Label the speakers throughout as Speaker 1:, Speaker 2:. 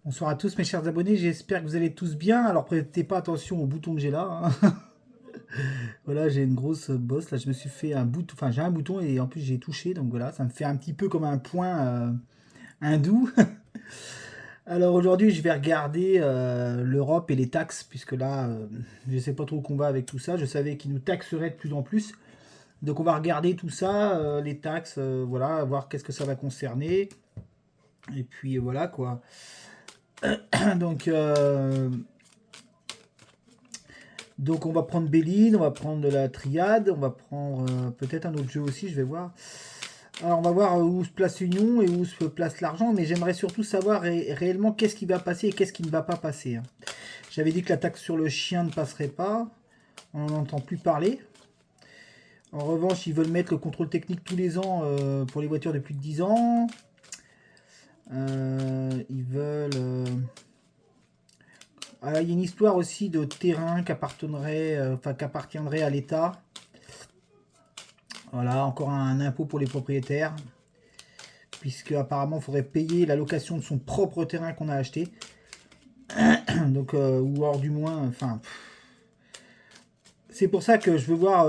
Speaker 1: Bonsoir à tous mes chers abonnés, j'espère que vous allez tous bien. Alors prêtez pas attention au bouton que j'ai là, hein. Voilà, j'ai une grosse bosse. Là, je me suis fait un bouton, enfin j'ai un bouton et en plus j'ai touché, donc voilà, ça me fait un petit peu comme un point hindou. Alors aujourd'hui, je vais regarder l'Europe et les taxes, puisque là, je sais pas trop où qu'on va avec tout ça. Je savais qu'ils nous taxeraient de plus en plus. Donc on va regarder tout ça, les taxes, voilà, voir qu'est-ce que ça va concerner. Et puis voilà quoi. Donc Donc on va prendre Béline, on va prendre de la triade, on va prendre peut-être un autre jeu aussi, je vais voir. Alors on va voir où se place l'union et où se place l'argent, mais j'aimerais surtout savoir réellement qu'est-ce qui va passer et qu'est-ce qui ne va pas passer, hein. J'avais dit que la taxe sur le chien ne passerait pas, on n'en entend plus parler. En revanche, ils veulent mettre le contrôle technique tous les ans pour les voitures de plus de 10 ans. Ils veulent... il y a une histoire aussi de terrain qui appartiendrait à l'État. Voilà, encore un impôt pour les propriétaires, puisque apparemment il faudrait payer la location de son propre terrain qu'on a acheté. Donc, ou alors du moins, enfin, c'est pour ça que je veux voir.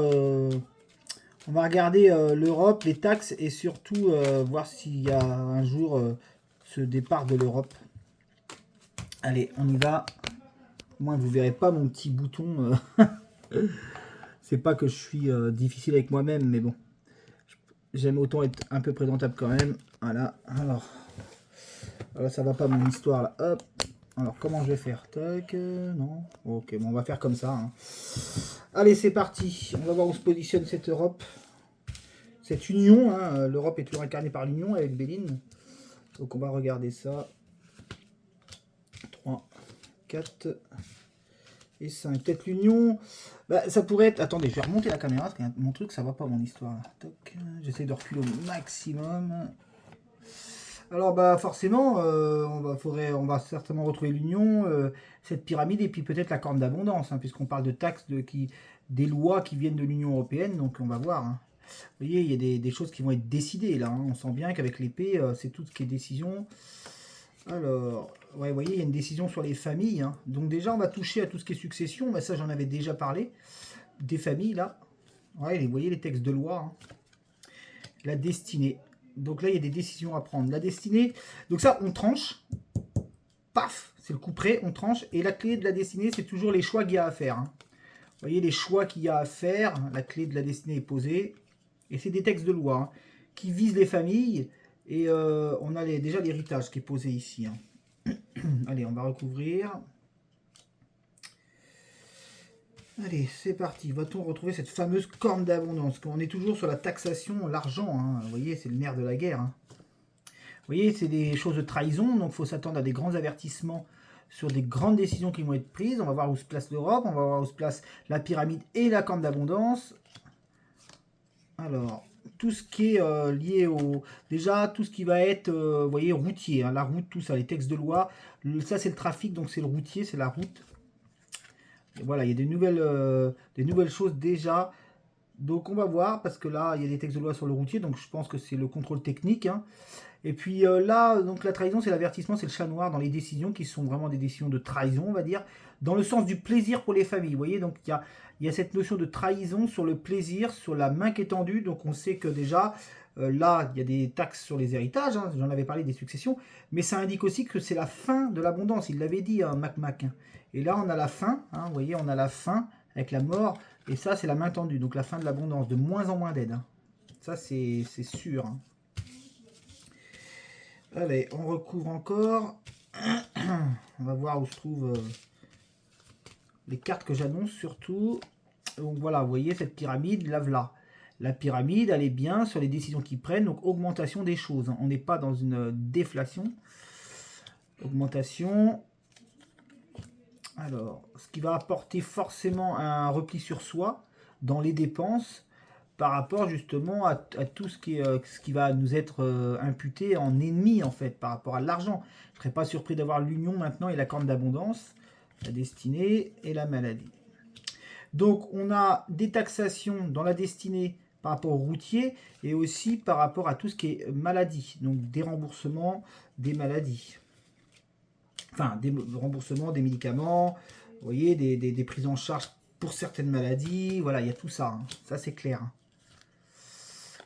Speaker 1: On va regarder l'Europe, les taxes et surtout voir s'il y a un jour ce départ de l'Europe. Allez, on y va. Au moins, vous verrez pas mon petit bouton. C'est pas que je suis difficile avec moi-même, mais bon, j'aime autant être un peu présentable quand même. Voilà. Alors, voilà, ça va pas mon histoire là. Hop. Alors, comment je vais faire? Tac, non. Ok, bon, on va faire comme ça, hein. Allez, c'est parti. On va voir où se positionne cette Europe. Cette union, hein. L'Europe est toujours incarnée par l'union avec Béline. Donc, on va regarder ça. 3, 4 et 5. Peut-être l'union. Bah, ça pourrait être... Attendez, je vais remonter la caméra parce que mon truc, ça va pas, mon histoire. J'essaie de reculer au maximum. Alors bah forcément, on va certainement retrouver l'union, cette pyramide et puis peut-être la corne d'abondance, hein, puisqu'on parle de taxes, des lois qui viennent de l'Union européenne, donc on va voir, hein. Vous voyez, il y a des choses qui vont être décidées là, hein. On sent bien qu'avec l'épée, c'est tout ce qui est décision. Alors, ouais, vous voyez, il y a une décision sur les familles, hein. Donc déjà, on va toucher à tout ce qui est succession, mais ça j'en avais déjà parlé, des familles là. Ouais, vous voyez les textes de loi, hein. La destinée. Donc là, il y a des décisions à prendre. La destinée, donc ça, on tranche. Paf, c'est le coup près, on tranche. Et la clé de la destinée, c'est toujours les choix qu'il y a à faire, hein. Vous voyez les choix qu'il y a à faire. La clé de la destinée est posée. Et c'est des textes de loi, hein, qui visent les familles. Et on a déjà l'héritage qui est posé ici, hein. Allez, on va recouvrir. Allez, c'est parti. Va-t-on retrouver cette fameuse corne d'abondance? On est toujours sur la taxation, l'argent, hein. Vous voyez, c'est le nerf de la guerre, hein. Vous voyez, c'est des choses de trahison, donc il faut s'attendre à des grands avertissements sur des grandes décisions qui vont être prises. On va voir où se place l'Europe, on va voir où se place la pyramide et la corne d'abondance. Alors, tout ce qui est lié au... Déjà, tout ce qui va être, vous voyez, routier, hein, la route, tout ça, les textes de loi. Ça, c'est le trafic, donc c'est le routier, c'est la route. Et voilà, il y a des nouvelles choses déjà. Donc on va voir, parce que là, il y a des textes de loi sur le routier, donc je pense que c'est le contrôle technique, hein. Et puis là, donc la trahison, c'est l'avertissement, c'est le chat noir dans les décisions qui sont vraiment des décisions de trahison, on va dire, dans le sens du plaisir pour les familles. Vous voyez, donc il y a cette notion de trahison sur le plaisir, sur la main qui est tendue. Donc on sait que déjà, là, il y a des taxes sur les héritages, hein, j'en avais parlé des successions, mais ça indique aussi que c'est la fin de l'abondance. Il l'avait dit, hein, Mac. Et là, on a la fin, hein, vous voyez, on a la fin avec la mort, et ça, c'est la main tendue, donc la fin de l'abondance, de moins en moins d'aide, hein. Ça, c'est sûr, hein. Allez, on recouvre encore. On va voir où se trouvent les cartes que j'annonce surtout. Donc voilà, vous voyez cette pyramide, là voilà. La pyramide, elle est bien sur les décisions qu'ils prennent, donc augmentation des choses, hein. On n'est pas dans une déflation. Augmentation. Alors, ce qui va apporter forcément un repli sur soi dans les dépenses par rapport justement à tout ce qui va nous être imputé en ennemi en fait par rapport à l'argent. Je ne serais pas surpris d'avoir l'union maintenant et la corne d'abondance, la destinée et la maladie. Donc on a des taxations dans la destinée par rapport aux routiers et aussi par rapport à tout ce qui est maladie, donc des remboursements des maladies. Enfin, des remboursements, des médicaments, vous voyez, des prises en charge pour certaines maladies. Voilà, il y a tout ça. Hein. Ça, c'est clair. Hein.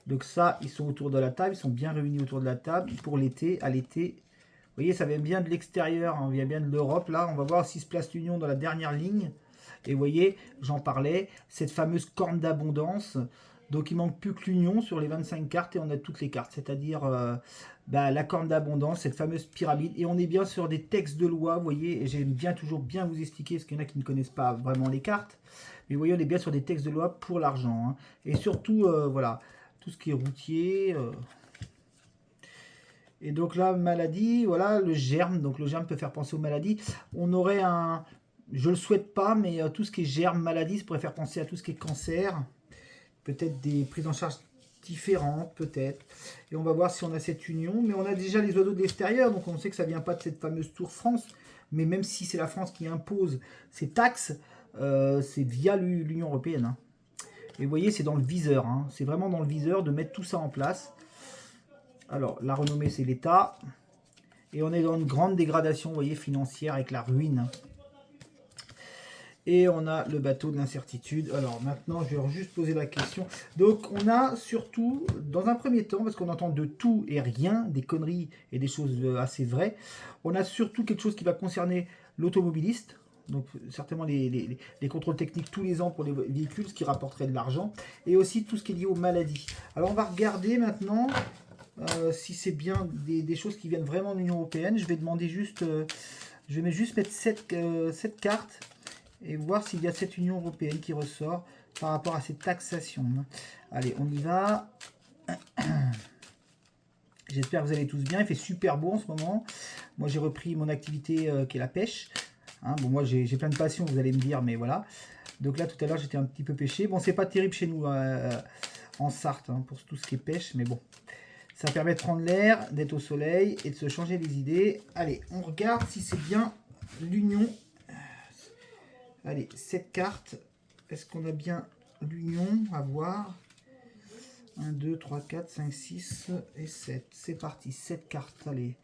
Speaker 1: Donc ça, ils sont autour de la table. Ils sont bien réunis autour de la table pour l'été, à l'été. Vous voyez, ça vient bien de l'extérieur. Hein. On vient bien de l'Europe. Là, on va voir s'il se place l'Union dans la dernière ligne. Et vous voyez, j'en parlais, cette fameuse corne d'abondance. Donc il manque plus que l'union sur les 25 cartes et on a toutes les cartes. C'est-à-dire la corne d'abondance, cette fameuse pyramide. Et on est bien sur des textes de loi, vous voyez. Et j'aime bien toujours bien vous expliquer, parce qu'il y en a qui ne connaissent pas vraiment les cartes. Mais vous voyez, on est bien sur des textes de loi pour l'argent. Hein. Et surtout, voilà, tout ce qui est routier. Et donc là, maladie, voilà, le germe. Donc le germe peut faire penser aux maladies. On aurait un... Je le souhaite pas, mais tout ce qui est germe, maladie, ça pourrait faire penser à tout ce qui est cancer. Peut-être des prises en charge différentes, peut-être. Et on va voir si on a cette union. Mais on a déjà les oiseaux de l'extérieur, donc on sait que ça ne vient pas de cette fameuse tour France. Mais même si c'est la France qui impose ces taxes, c'est via l'Union européenne. Hein. Et vous voyez, c'est dans le viseur. Hein. C'est vraiment dans le viseur de mettre tout ça en place. Alors, la renommée, c'est l'État. Et on est dans une grande dégradation, vous voyez, financière avec la ruine. Et on a le bateau de l'incertitude. Alors maintenant, je vais juste poser la question. Donc on a surtout, dans un premier temps, parce qu'on entend de tout et rien, des conneries et des choses assez vraies, on a surtout quelque chose qui va concerner l'automobiliste. Donc certainement les contrôles techniques tous les ans pour les véhicules, ce qui rapporterait de l'argent. Et aussi tout ce qui est lié aux maladies. Alors on va regarder maintenant si c'est bien des choses qui viennent vraiment de l'Union européenne. Je vais demander juste, je vais juste mettre cette carte. Et voir s'il y a cette Union européenne qui ressort par rapport à ces taxations. Allez, on y va. J'espère que vous allez tous bien. Il fait super beau en ce moment. Moi, j'ai repris mon activité qui est la pêche. Hein, bon, moi, j'ai plein de passion, vous allez me dire, mais voilà. Donc là, tout à l'heure, j'étais un petit peu pêché. Bon, c'est pas terrible chez nous en Sarthe hein, pour tout ce qui est pêche, mais bon. Ça permet de prendre l'air, d'être au soleil et de se changer les idées. Allez, on regarde si c'est bien l'Union. Allez, cette carte, est-ce qu'on a bien l'union à voir? 1, 2, 3, 4, 5, 6 et 7. C'est parti, 7 cartes. Allez.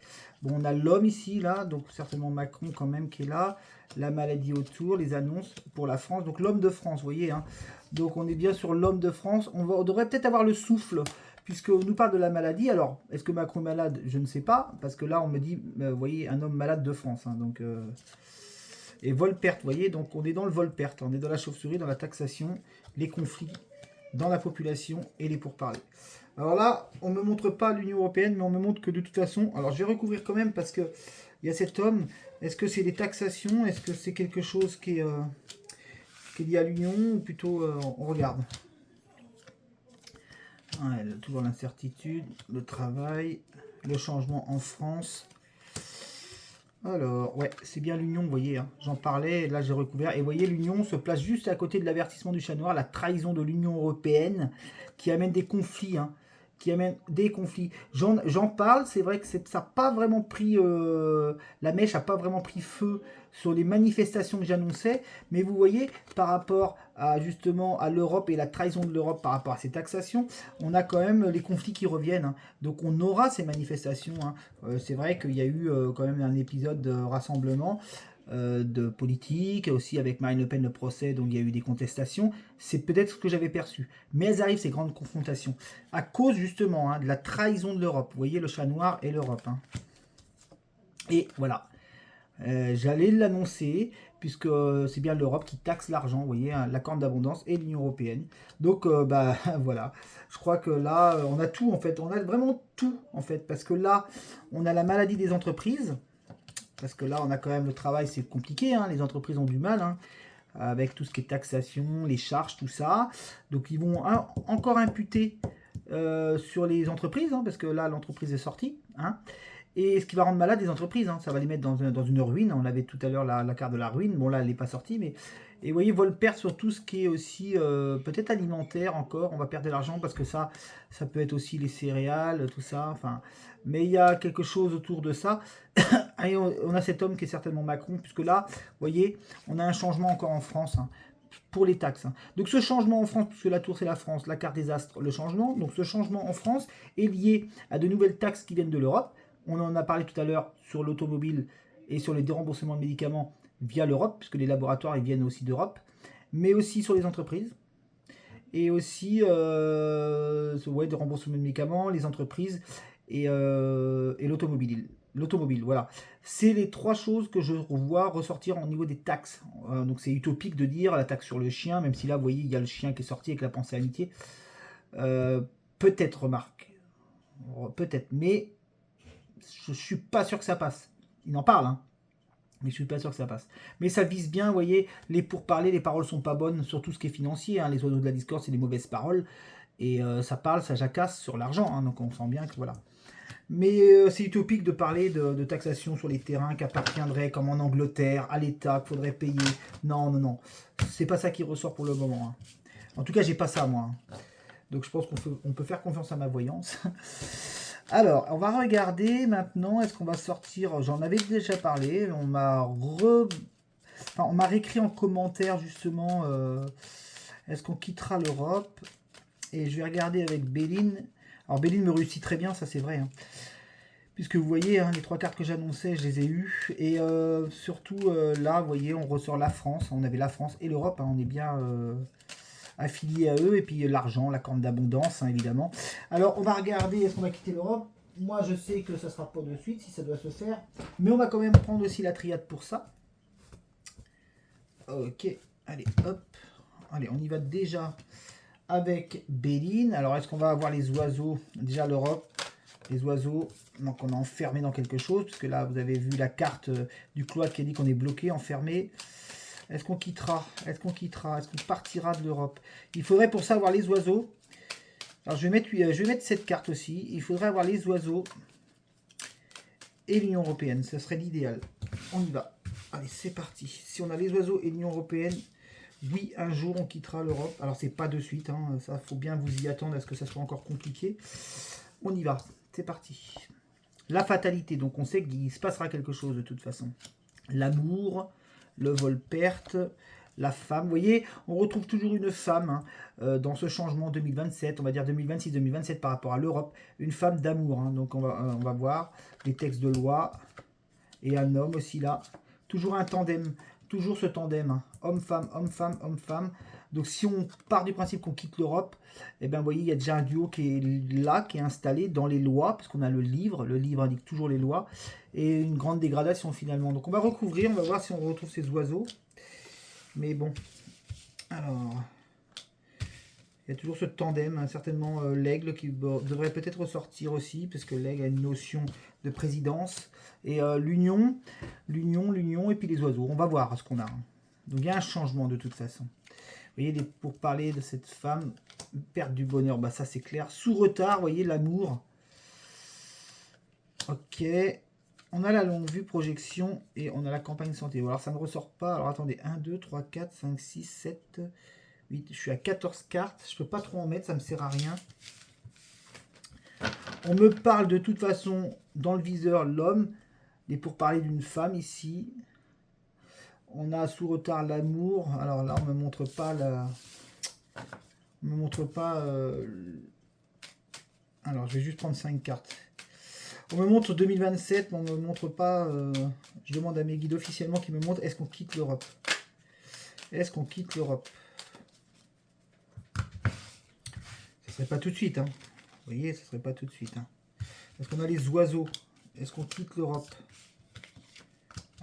Speaker 1: Bon, on a l'homme ici, là, donc certainement Macron quand même qui est là. La maladie autour, les annonces pour la France. Donc l'homme de France, vous voyez. Hein. Donc on est bien sur l'homme de France. On devrait peut-être avoir le souffle, puisqu'on nous parle de la maladie. Alors, est-ce que Macron est malade? Je ne sais pas, parce que là, on me dit, vous voyez, un homme malade de France. Hein, donc... Et vol-perte, vous voyez, donc on est dans le vol-perte, on est dans la chauve-souris, dans la taxation, les conflits dans la population et les pourparlers. Alors là, on ne me montre pas l'Union européenne, mais on me montre que de toute façon, alors je vais recouvrir quand même parce que il y a cet homme, est-ce que c'est des taxations, est-ce que c'est quelque chose qui est lié à l'Union, ou plutôt on regarde. Ouais, toujours l'incertitude, le travail, le changement en France. Alors, ouais, c'est bien l'union, vous voyez, hein, j'en parlais, là j'ai recouvert, et vous voyez, l'union se place juste à côté de l'avertissement du chat noir, la trahison de l'Union européenne, qui amène des conflits, hein, qui amène des conflits. J'en parle, c'est vrai que ça n'a pas vraiment pris, la mèche n'a pas vraiment pris feu sur les manifestations que j'annonçais, mais vous voyez, par rapport à justement à l'Europe et la trahison de l'Europe par rapport à ces taxations, on a quand même les conflits qui reviennent. Hein. Donc on aura ces manifestations. Hein. C'est vrai qu'il y a eu quand même un épisode de rassemblement de politique, aussi avec Marine Le Pen le procès, donc il y a eu des contestations. C'est peut-être ce que j'avais perçu. Mais elles arrivent, ces grandes confrontations, à cause justement hein, de la trahison de l'Europe. Vous voyez le chat noir et l'Europe. Hein. Et voilà. J'allais l'annoncer, puisque c'est bien l'Europe qui taxe l'argent, vous voyez, hein, la corne d'abondance et l'Union européenne. Donc, bah voilà, je crois que là, on a tout en fait, on a vraiment tout en fait, parce que là, on a la maladie des entreprises, parce que là, on a quand même le travail, c'est compliqué, hein, les entreprises ont du mal, hein, avec tout ce qui est taxation, les charges, tout ça. Donc, ils vont encore imputer sur les entreprises, hein, parce que là, l'entreprise est sortie, hein. Et ce qui va rendre malade les entreprises, hein, ça va les mettre dans une ruine. On avait tout à l'heure la carte de la ruine. Bon, là, elle n'est pas sortie. Mais... Et vous voyez, vol-perte sur tout ce qui est aussi peut-être alimentaire encore. On va perdre de l'argent parce que ça peut être aussi les céréales, tout ça. Enfin, mais il y a quelque chose autour de ça. Et on a cet homme qui est certainement Macron, puisque là, vous voyez, on a un changement encore en France. Hein, pour les taxes. Hein. Donc ce changement en France, puisque la tour c'est la France, la carte des astres, le changement. Donc ce changement en France est lié à de nouvelles taxes qui viennent de l'Europe. On en a parlé tout à l'heure sur l'automobile et sur le déremboursement de médicaments via l'Europe, puisque les laboratoires ils viennent aussi d'Europe, mais aussi sur les entreprises, et aussi ouais, de remboursement de médicaments, les entreprises et l'automobile. L'automobile, voilà. C'est les trois choses que je vois ressortir au niveau des taxes. Donc c'est utopique de dire la taxe sur le chien, même si là, vous voyez, il y a le chien qui est sorti avec la pensée amitié. Peut-être, remarque. Peut-être, mais je suis pas sûr que ça passe. Il en parle, hein. Mais je suis pas sûr que ça passe. Mais ça vise bien, vous voyez, les pourparlers, les paroles sont pas bonnes sur tout ce qui est financier. Hein. Les oiseaux de la discorde, c'est des mauvaises paroles. Et ça parle, ça jacasse sur l'argent. Hein. Donc on sent bien que voilà. Mais c'est utopique de parler de taxation sur les terrains qui appartiendraient, comme en Angleterre, à l'État, qu'il faudrait payer. Non, non, non. C'est pas ça qui ressort pour le moment. Hein. En tout cas, j'ai pas ça, moi. Hein. Donc je pense qu'on peut faire confiance à ma voyance. Alors, on va regarder maintenant. Est-ce qu'on va sortir... J'en avais déjà parlé. On m'a on m'a réécrit en commentaire, justement, est-ce qu'on quittera l'Europe? Et je vais regarder avec Béline. Alors, Béline me réussit très bien, ça c'est vrai. Hein. Puisque vous voyez, hein, les trois cartes que j'annonçais, je les ai eues. Et surtout, là, vous voyez, on ressort la France. On avait la France et l'Europe. Hein, on est bien affiliés à eux. Et puis l'argent, la corne d'abondance, hein, évidemment. Alors, on va regarder, est-ce qu'on va quitter l'Europe? Moi, je sais que ça ne sera pas de suite, si ça doit se faire. Mais on va quand même prendre aussi la triade pour ça. Ok, allez, hop. Allez, on y va déjà avec Béline. Alors, est-ce qu'on va avoir les oiseaux? Déjà, l'Europe, les oiseaux. Donc, on est enfermé dans quelque chose. Parce que là, vous avez vu la carte du cloître qui a dit qu'on est bloqué, enfermé. Est-ce qu'on quittera? Est-ce qu'on quittera? Est-ce qu'on partira de l'Europe? Il faudrait pour ça avoir les oiseaux. Alors, je vais mettre cette carte aussi. Il faudrait avoir les oiseaux et l'Union Européenne. Ce serait l'idéal. On y va. Allez, c'est parti. Si on a les oiseaux et l'Union Européenne, oui, un jour, on quittera l'Europe. Alors, c'est pas de suite. Hein. Ça, faut bien vous y attendre à ce que ça soit encore compliqué. On y va. C'est parti. La fatalité. Donc, on sait qu'il se passera quelque chose de toute façon. L'amour, le vol-perte, la femme. Vous voyez, on retrouve toujours une femme hein, dans ce changement 2027, on va dire 2026-2027 par rapport à l'Europe. Une femme d'amour. Hein. Donc, on va voir les textes de loi. Et un homme aussi là. Toujours un tandem. Toujours ce tandem. Hein. Homme-femme, homme-femme, homme-femme. Donc si on part du principe qu'on quitte l'Europe, eh bien vous voyez, il y a déjà un duo qui est là, qui est installé dans les lois, parce qu'on a le livre indique toujours les lois, et une grande dégradation finalement. Donc on va recouvrir, on va voir si on retrouve ces oiseaux. Mais bon, alors, il y a toujours ce tandem, hein, certainement l'aigle qui devrait peut-être ressortir aussi, parce que l'aigle a une notion de présidence, et l'union, et puis les oiseaux. On va voir ce qu'on a. Hein. Donc il y a un changement de toute façon. Vous voyez, pour parler de cette femme, perte du bonheur, bah ça c'est clair. Sous retard, vous voyez, l'amour. Ok. On a la longue vue, projection, et on a la campagne santé. Alors ça ne ressort pas. Alors attendez, 1, 2, 3, 4, 5, 6, 7, 8. Je suis à 14 cartes. Je ne peux pas trop en mettre, ça ne me sert à rien. On me parle de toute façon, dans le viseur, l'homme. Et pour parler d'une femme ici... On a sous retard l'amour. Alors là, on me montre pas la... On me montre pas... Alors, je vais juste prendre 5 cartes. On me montre 2027, mais on me montre pas... Je demande à mes guides officiellement qui me montrent est-ce qu'on quitte l'Europe. Est-ce qu'on quitte l'Europe? Ce serait pas tout de suite. Hein. Vous voyez, ce serait pas tout de suite. Hein. Parce qu'on a les oiseaux. Est-ce qu'on quitte l'Europe?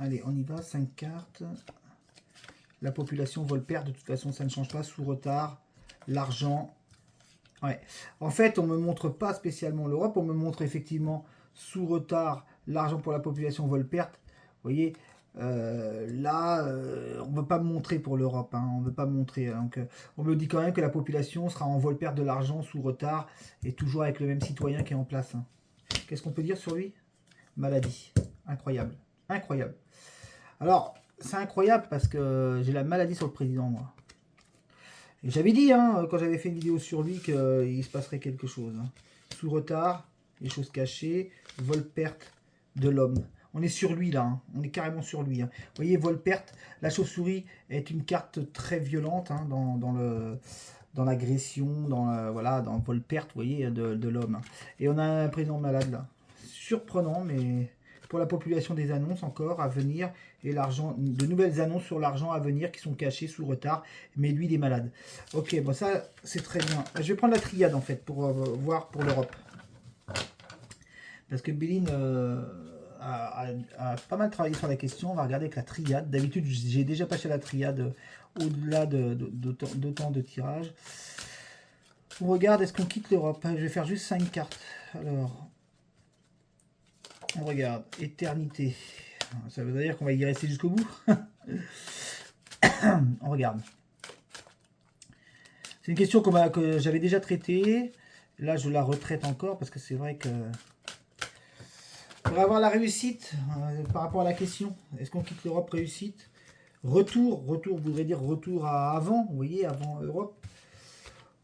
Speaker 1: Allez, on y va, 5 cartes. La population vol-perte, de toute façon, ça ne change pas. Sous retard, l'argent. Ouais. En fait, on ne me montre pas spécialement l'Europe. On me montre effectivement sous retard, l'argent pour la population vol-perte. Vous voyez, là, on ne veut pas me montrer pour l'Europe. Hein, on ne veut pas me montrer. Donc, on me dit quand même que la population sera en vol-perte de l'argent sous retard et toujours avec le même citoyen qui est en place. Hein. Qu'est-ce qu'on peut dire sur lui? Maladie. Incroyable. Incroyable. Alors, c'est incroyable parce que j'ai la maladie sur le président, moi. Et j'avais dit, hein, quand j'avais fait une vidéo sur lui, qu'il se passerait quelque chose. Hein. Sous retard, les choses cachées, vol-perte de l'homme. On est sur lui, là. Hein. On est carrément sur lui. Hein. Vous voyez, vol-perte, la chauve-souris est une carte très violente hein, dans l'agression, voilà, dans vol-perte, vous voyez, de l'homme. Et on a un président malade, là. Surprenant, mais pour la population des annonces encore à venir et l'argent, de nouvelles annonces sur l'argent à venir qui sont cachées sous retard, mais lui il est malade. Ok, bon ça c'est très bien. Je vais prendre la triade en fait pour voir pour l'Europe. Parce que Béline a pas mal travaillé sur la question. On va regarder avec la triade. D'habitude j'ai déjà passé la triade au-delà d'autant de tirages. On regarde, est-ce qu'on quitte l'Europe? Je vais faire juste 5 cartes. Alors, on regarde, éternité. Ça veut dire qu'on va y rester jusqu'au bout. On regarde. C'est une question que j'avais déjà traitée. Là, je la retraite encore parce que c'est vrai que... Pour avoir la réussite, par rapport à la question, est-ce qu'on quitte l'Europe réussite? Retour voudrait dire retour à avant, vous voyez, avant Europe.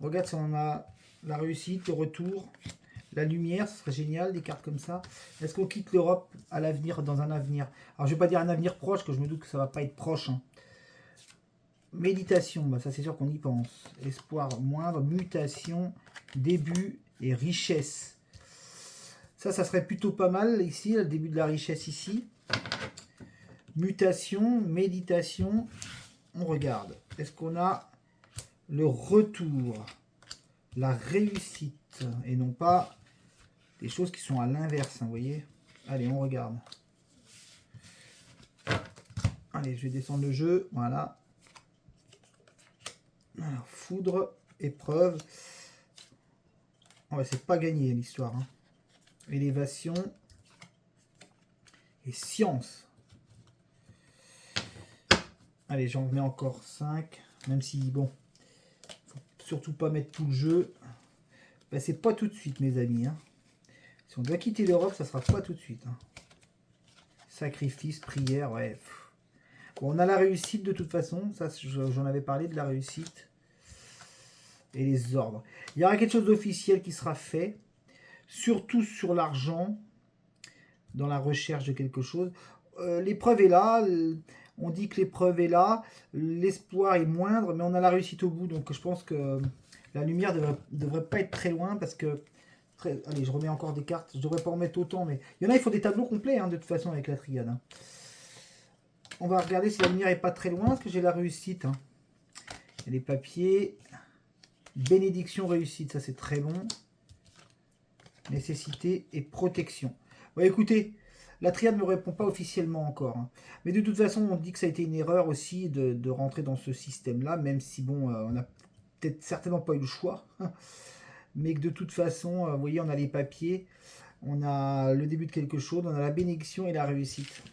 Speaker 1: Regarde si on a la réussite, le retour, la lumière, ce serait génial, des cartes comme ça. Est-ce qu'on quitte l'Europe à l'avenir, dans un avenir? Alors je ne vais pas dire un avenir proche, que je me doute que ça ne va pas être proche. Hein. Méditation, bah ça c'est sûr qu'on y pense. Espoir moindre, mutation, début et richesse. Ça serait plutôt pas mal ici, le début de la richesse ici. Mutation, méditation, on regarde. Est-ce qu'on a le retour, la réussite, et non pas des choses qui sont à l'inverse, hein, vous voyez. Allez, on regarde. Allez, je vais descendre le jeu, voilà. Alors, foudre, épreuve. Oh, c'est pas gagné l'histoire. Hein. Élévation et science. Allez, j'en mets encore 5, même si, bon, faut surtout pas mettre tout le jeu. Ben, c'est pas tout de suite, mes amis. Hein. Si on doit quitter l'Europe, ça sera pas tout de suite. Hein. Sacrifice, prière, ouais. Bon, on a la réussite de toute façon. Ça, j'en avais parlé de la réussite. Et les ordres. Il y aura quelque chose d'officiel qui sera fait. Surtout sur l'argent. Dans la recherche de quelque chose. L'épreuve est là. On dit que l'épreuve est là. L'espoir est moindre. Mais on a la réussite au bout. Donc je pense que la lumière devrait pas être très loin. Parce que... Allez, je remets encore des cartes. Je devrais pas en mettre autant. Mais il y en a, il faut des tableaux complets. Hein, de toute façon, avec la triade. Hein. On va regarder si la lumière est pas très loin. Parce que j'ai la réussite. Hein. Il y a les papiers. Bénédiction, réussite. Ça, c'est très bon. Nécessité et protection. Bon, écoutez, la triade ne me répond pas officiellement encore. Hein. Mais de toute façon, on dit que ça a été une erreur aussi de rentrer dans ce système-là, même si, bon, on n'a peut-être certainement pas eu le choix. Mais que de toute façon, vous voyez, on a les papiers, on a le début de quelque chose, on a la bénédiction et la réussite.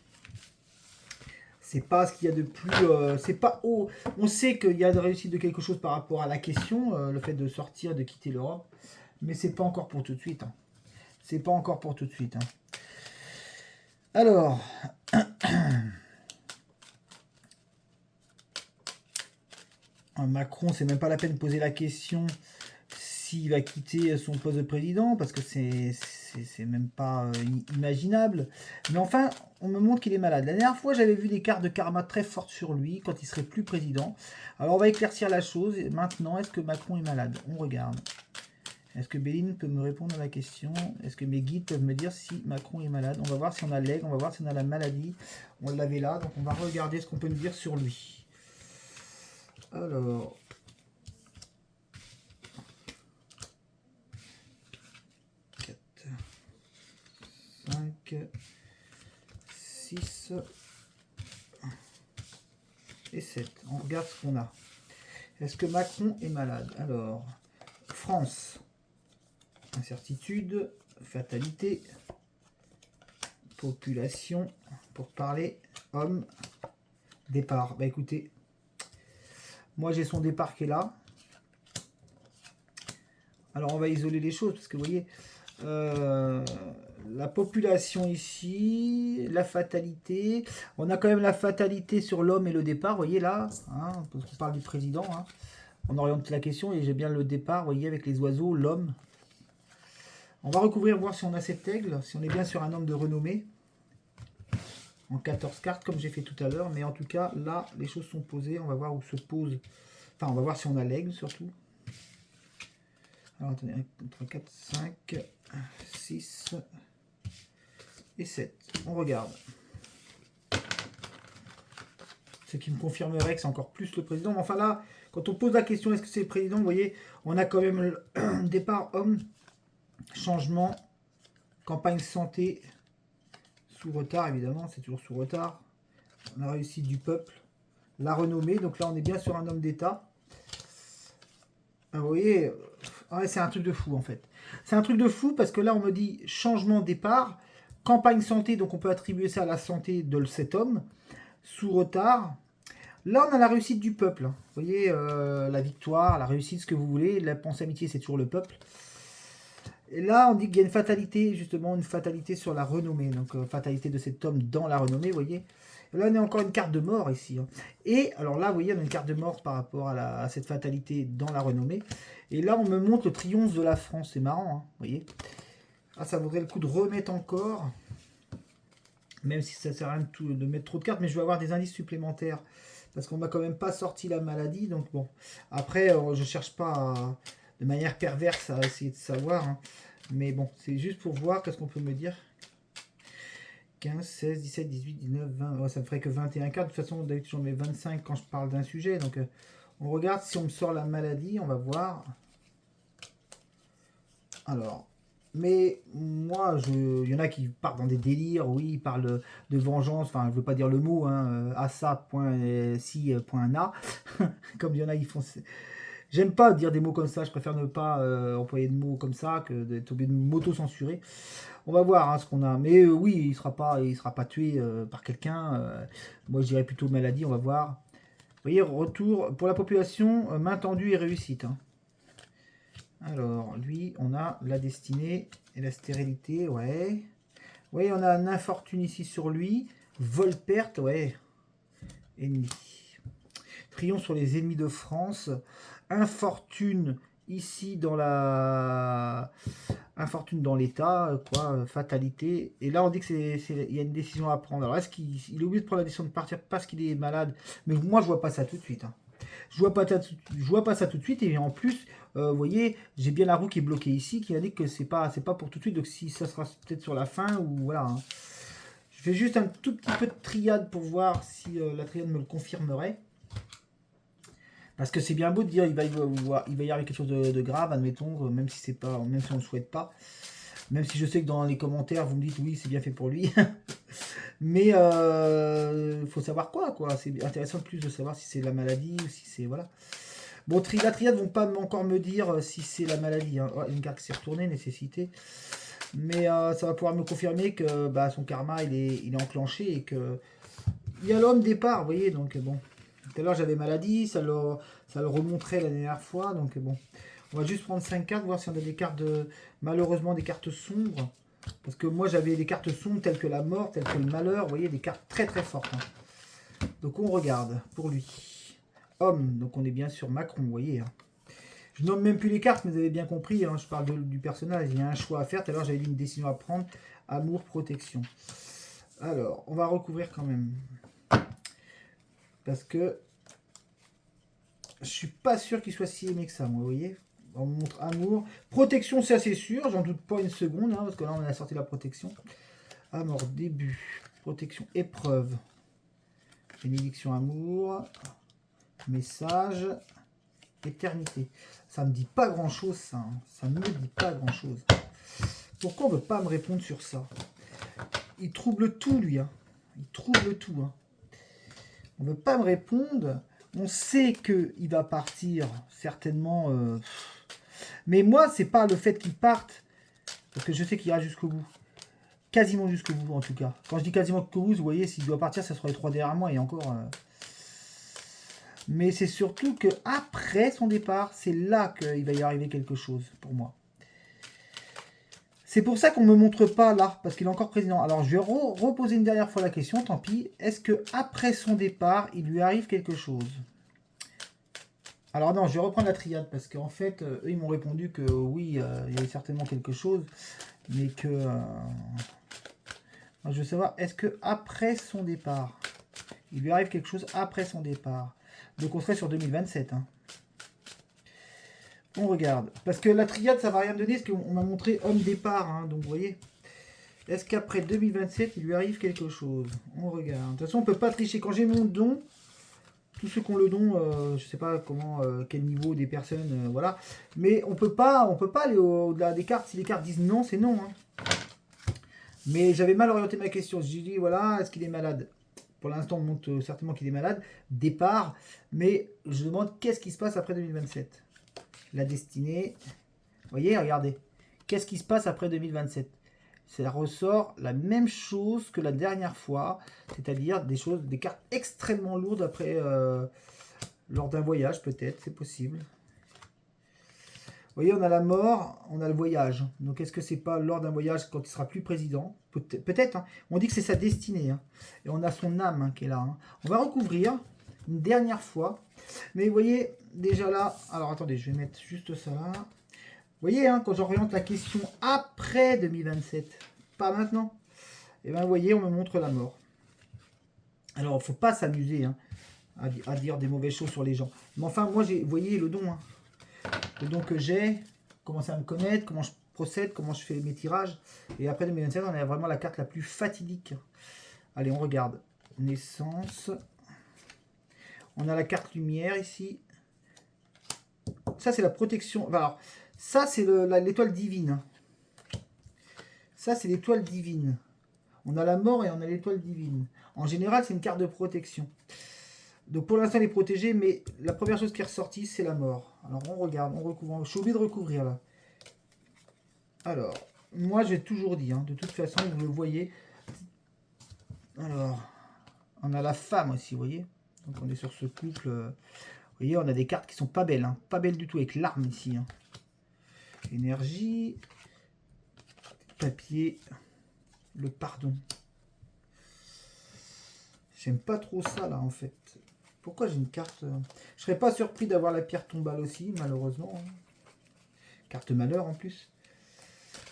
Speaker 1: C'est pas ce qu'il y a de plus... c'est pas haut. On sait qu'il y a de réussite de quelque chose par rapport à la question, le fait de sortir, de quitter l'Europe. Mais c'est pas encore pour tout de suite. Hein. C'est pas encore pour tout de suite. Hein. Alors, Macron, c'est même pas la peine de poser la question s'il va quitter son poste de président, parce que c'est même pas imaginable. Mais enfin, on me montre qu'il est malade. La dernière fois, j'avais vu des cartes de karma très fortes sur lui, quand il serait plus président. Alors, on va éclaircir la chose. Et maintenant, est-ce que Macron est malade? On regarde. Est-ce que Béline peut me répondre à la question? Est-ce que mes guides peuvent me dire si Macron est malade? On va voir si on a l'aigle, on va voir si on a la maladie. On l'avait là, donc on va regarder ce qu'on peut nous dire sur lui. Alors... 4, 5, 6 et 7. On regarde ce qu'on a. Est-ce que Macron est malade? Alors, France. Incertitude, fatalité, population, pour parler, homme, départ. Bah écoutez, moi j'ai son départ qui est là. Alors on va isoler les choses, parce que vous voyez, la population ici, la fatalité, on a quand même la fatalité sur l'homme et le départ, vous voyez là, hein, parce qu'on parle du président, hein. On oriente la question et j'ai bien le départ, vous voyez, avec les oiseaux, l'homme. On va recouvrir, voir si on a cet aigle, si on est bien sur un homme de renommée. En 14 cartes, comme j'ai fait tout à l'heure. Mais en tout cas, là, les choses sont posées. On va voir où se pose... Enfin, on va voir si on a l'aigle, surtout. Alors, attendez, 3, 4, 5, 6, et 7. On regarde. Ce qui me confirmerait que c'est encore plus le président. Mais enfin là, quand on pose la question, est-ce que c'est le président, vous voyez, on a quand même le départ homme, changement, campagne santé, sous retard évidemment, c'est toujours sous retard. On a réussi du peuple, la renommée, donc là on est bien sur un homme d'État. Vous voyez, ouais, c'est un truc de fou en fait. C'est un truc de fou parce que là on me dit changement départ, campagne santé, donc on peut attribuer ça à la santé de cet homme, sous retard. Là on a la réussite du peuple. Vous voyez, la victoire, la réussite, ce que vous voulez. La pensée amitié, c'est toujours le peuple. Et là on dit qu'il y a une fatalité, justement une fatalité sur la renommée. Donc fatalité de cet homme dans la renommée, vous voyez. Et là on a encore une carte de mort ici. Et alors là vous voyez on a une carte de mort par rapport à cette fatalité dans la renommée. Et là on me montre le triomphe de la France, c'est marrant, vous voyez. Ah, ça vaudrait le coup de remettre encore. Même si ça sert à rien de mettre trop de cartes, mais je vais avoir des indices supplémentaires. Parce qu'on m'a quand même pas sorti la maladie, donc bon. Après, je cherche pas de manière perverse à essayer de savoir. Mais bon, c'est juste pour voir qu'est-ce qu'on peut me dire. 15, 16, 17, 18, 19, 20. Ouais, ça me ferait que 21 cartes. De toute façon, d'habitude, j'en mets 25 quand je parle d'un sujet. Donc, on regarde si on me sort la maladie. On va voir. Alors, mais moi, il y en a qui partent dans des délires, oui, ils parlent de vengeance, enfin, je ne veux pas dire le mot, asa.si.na, comme il y en a, ils font... J'aime pas dire des mots comme ça, je préfère ne pas employer de mots comme ça que d'être obligé de m'auto-censurer. On va voir ce qu'on a, mais oui, il sera pas tué par quelqu'un, moi je dirais plutôt maladie, on va voir. Vous voyez, retour pour la population, main tendue et réussite. Alors, lui, on a la destinée et la stérilité, ouais. Vous voyez, on a un infortune ici sur lui. Vol-perte, ouais. Ennemi. Triomphe sur les ennemis de France. Infortune ici dans la... Infortune dans l'état, quoi, fatalité. Et là, on dit que il y a une décision à prendre. Alors, est-ce qu'il est obligé de prendre la décision de partir parce qu'il est malade? Mais moi, je vois pas ça tout de suite. Je vois pas ça tout de suite. Et en plus, vous voyez, j'ai bien la roue qui est bloquée ici, qui indique que c'est pas pour tout de suite. Donc si ça sera peut-être sur la fin ou voilà. Je fais juste un tout petit peu de triade pour voir si la triade me le confirmerait. Parce que c'est bien beau de dire il va y arriver quelque chose de grave, admettons, même si on ne le souhaite pas. Même si je sais que dans les commentaires vous me dites oui c'est bien fait pour lui. Mais faut savoir quoi. C'est intéressant de plus de savoir si c'est la maladie ou si c'est voilà. Bon, la triade vont pas encore me dire si c'est la maladie. Oh, une carte qui s'est retournée, nécessité. Mais ça va pouvoir me confirmer que son karma il est enclenché et que il y a l'homme départ, vous voyez. Donc bon, tout à l'heure j'avais maladie, ça le remontrait la dernière fois. Donc bon, on va juste prendre 5 cartes, voir si on a des cartes malheureusement des cartes sombres. Parce que moi j'avais des cartes sombres telles que la mort, telles que le malheur, vous voyez, des cartes très très fortes. Donc on regarde pour lui. Homme, donc on est bien sur Macron, vous voyez. Je nomme même plus les cartes, mais vous avez bien compris, je parle du personnage, il y a un choix à faire. Tout à l'heure j'avais dit une décision à prendre, amour, protection. Alors, on va recouvrir quand même. Parce que je suis pas sûr qu'il soit si aimé que ça, moi, vous voyez. On montre amour. Protection, c'est assez sûr, j'en doute pas une seconde, parce que là on a sorti la protection. Amour, début, protection, épreuve. Bénédiction, amour. Message, éternité. Ça me dit pas grand chose, ça. Ça me dit pas grand chose. Pourquoi on veut pas me répondre sur ça? Il trouble tout, lui. Il trouble tout. On veut pas me répondre. On sait qu'il va partir, certainement. Mais moi, c'est pas le fait qu'il parte. Parce que je sais qu'il ira jusqu'au bout. Quasiment jusqu'au bout, en tout cas. Quand je dis quasiment jusqu'au bout, vous voyez, s'il doit partir, ça sera les 3 derrière moi. Et encore... Mais c'est surtout que après son départ, c'est là qu'il va y arriver quelque chose pour moi. C'est pour ça qu'on ne me montre pas là, parce qu'il est encore président. Alors je vais reposer une dernière fois la question, tant pis. Est-ce que après son départ, il lui arrive quelque chose? Alors non, je vais reprendre la triade, parce qu'en fait, eux, ils m'ont répondu que oui, il y avait certainement quelque chose, mais que... Moi, je veux savoir, est-ce que après son départ, il lui arrive quelque chose après son départ? Donc on serait sur 2027. On regarde. Parce que la triade, ça va rien me donner, parce qu'on m'a montré homme départ. Donc vous voyez. Est-ce qu'après 2027, il lui arrive quelque chose? On regarde. De toute façon, on peut pas tricher. Quand j'ai mon don, tous ceux qui ont le don, je sais pas comment, quel niveau des personnes, voilà. Mais on peut pas aller au-delà des cartes. Si les cartes disent non, c'est non. Hein. Mais j'avais mal orienté ma question. J'ai dit, voilà, est-ce qu'il est malade? Pour l'instant, on montre certainement qu'il est malade. Départ. Mais je demande qu'est-ce qui se passe après 2027? La destinée. Vous voyez, regardez. Qu'est-ce qui se passe après 2027? Ça ressort la même chose que la dernière fois, c'est-à-dire des cartes extrêmement lourdes après, lors d'un voyage peut-être, c'est possible. Vous voyez, on a la mort, on a le voyage. Donc est-ce que c'est pas lors d'un voyage quand il sera plus président? Peut-être. Hein. On dit que c'est sa destinée. Hein. Et on a son âme hein, qui est là. Hein. On va recouvrir une dernière fois. Mais vous voyez, déjà là... Alors attendez, je vais mettre juste ça là. Vous voyez, hein, quand j'oriente la question après 2027, pas maintenant, et bien vous voyez, on me montre la mort. Alors, il ne faut pas s'amuser hein, à dire des mauvaises choses sur les gens. Mais enfin, moi, vous voyez le don. Hein. Le don que j'ai, commencer à me connaître, comment je procède, comment je fais mes tirages. Et après 2027, on a vraiment la carte la plus fatidique. Allez, on regarde. Naissance. On a la carte lumière ici. Ça, c'est la protection. Alors, ça, c'est l'étoile divine. Ça, c'est l'étoile divine. On a la mort et on a l'étoile divine. En général, c'est une carte de protection. Donc, pour l'instant, elle est protégée, mais la première chose qui est ressortie, c'est la mort. Alors, on regarde, on recouvre. Je suis obligé de recouvrir, là. Alors, moi, j'ai toujours dit, hein, de toute façon, vous le voyez. Alors, on a la femme aussi, vous voyez. Donc, on est sur ce couple. Vous voyez, on a des cartes qui sont pas belles. Hein, pas belles du tout, avec l'arme ici. Hein. Énergie, papier, le pardon. J'aime pas trop ça là en fait. Pourquoi j'ai une carte Je serais pas surpris d'avoir la pierre tombale aussi, malheureusement. Hein. Carte malheur en plus.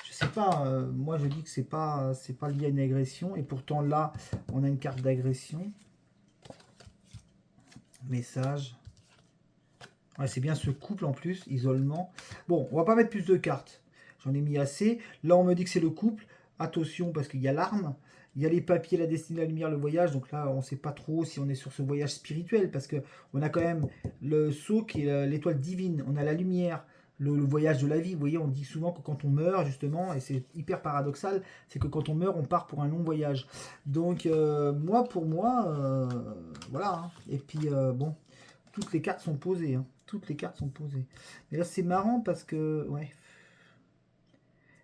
Speaker 1: Je sais pas, moi je dis que c'est pas lié à une agression. Et pourtant là, on a une carte d'agression. Message. Ouais, c'est bien ce couple en plus, isolement. Bon, on va pas mettre plus de cartes. J'en ai mis assez. Là, on me dit que c'est le couple. Attention, parce qu'il y a l'arme. Il y a les papiers, la destinée, la lumière, le voyage. Donc là, on ne sait pas trop si on est sur ce voyage spirituel. Parce qu'on a quand même le sceau qui est l'étoile divine. On a la lumière, le voyage de la vie. Vous voyez, on dit souvent que quand on meurt, justement, et c'est hyper paradoxal, c'est que quand on meurt, on part pour un long voyage. Donc, pour moi, voilà. Hein. Et puis, bon, toutes les cartes sont posées. Hein. Toutes les cartes sont posées. Mais là, c'est marrant parce que... Ouais.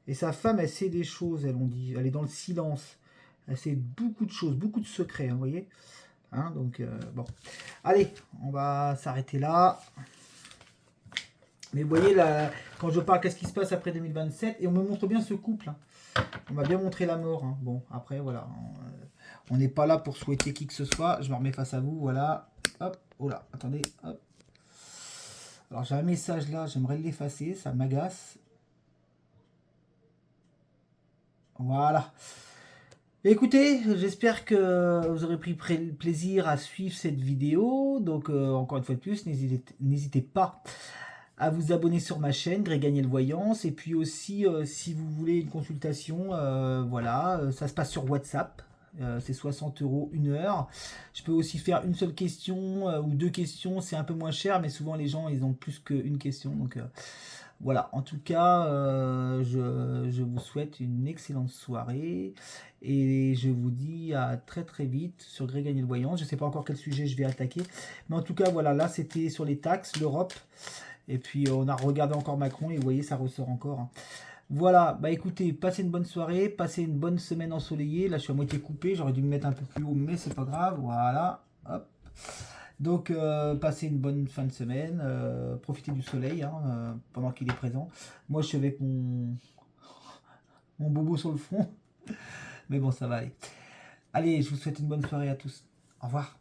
Speaker 1: Et sa femme, elle sait des choses, elle on dit. Elle est dans le silence. Elle sait beaucoup de choses, beaucoup de secrets, hein, vous voyez. Hein, donc, bon. Allez, on va s'arrêter là. Mais vous voyez, là, quand je parle, qu'est-ce qui se passe après 2027? Et on me montre bien ce couple. Hein. On m'a bien montré la mort. Hein. Bon, après, voilà. On n'est pas là pour souhaiter qui que ce soit. Je me remets face à vous, voilà. Hop, oh là, attendez, hop. Alors j'ai un message là, j'aimerais l'effacer, ça m'agace. Voilà. Écoutez, j'espère que vous aurez pris plaisir à suivre cette vidéo. Donc encore une fois de plus, n'hésitez pas à vous abonner sur ma chaîne, Greg Gagnel Voyance. Et puis aussi, si vous voulez une consultation, voilà, ça se passe sur WhatsApp. C'est 60 € 1 heure. Je peux aussi faire une seule question ou 2 questions, c'est un peu moins cher, mais souvent les gens ils ont plus qu'une question. Donc voilà, en tout cas, je vous souhaite une excellente soirée et je vous dis à très très vite sur Greg Gagnel Voyance. Je ne sais pas encore quel sujet je vais attaquer, mais en tout cas voilà, là c'était sur les taxes, l'Europe. Et puis on a regardé encore Macron et vous voyez ça ressort encore. Hein. Voilà, bah écoutez, passez une bonne soirée, passez une bonne semaine ensoleillée. Là, je suis à moitié coupé, j'aurais dû me mettre un peu plus haut, mais c'est pas grave. Voilà, hop. Donc, passez une bonne fin de semaine, profitez du soleil hein, pendant qu'il est présent. Moi, je suis avec mon bobo sur le front, mais bon, ça va aller. Allez, je vous souhaite une bonne soirée à tous. Au revoir.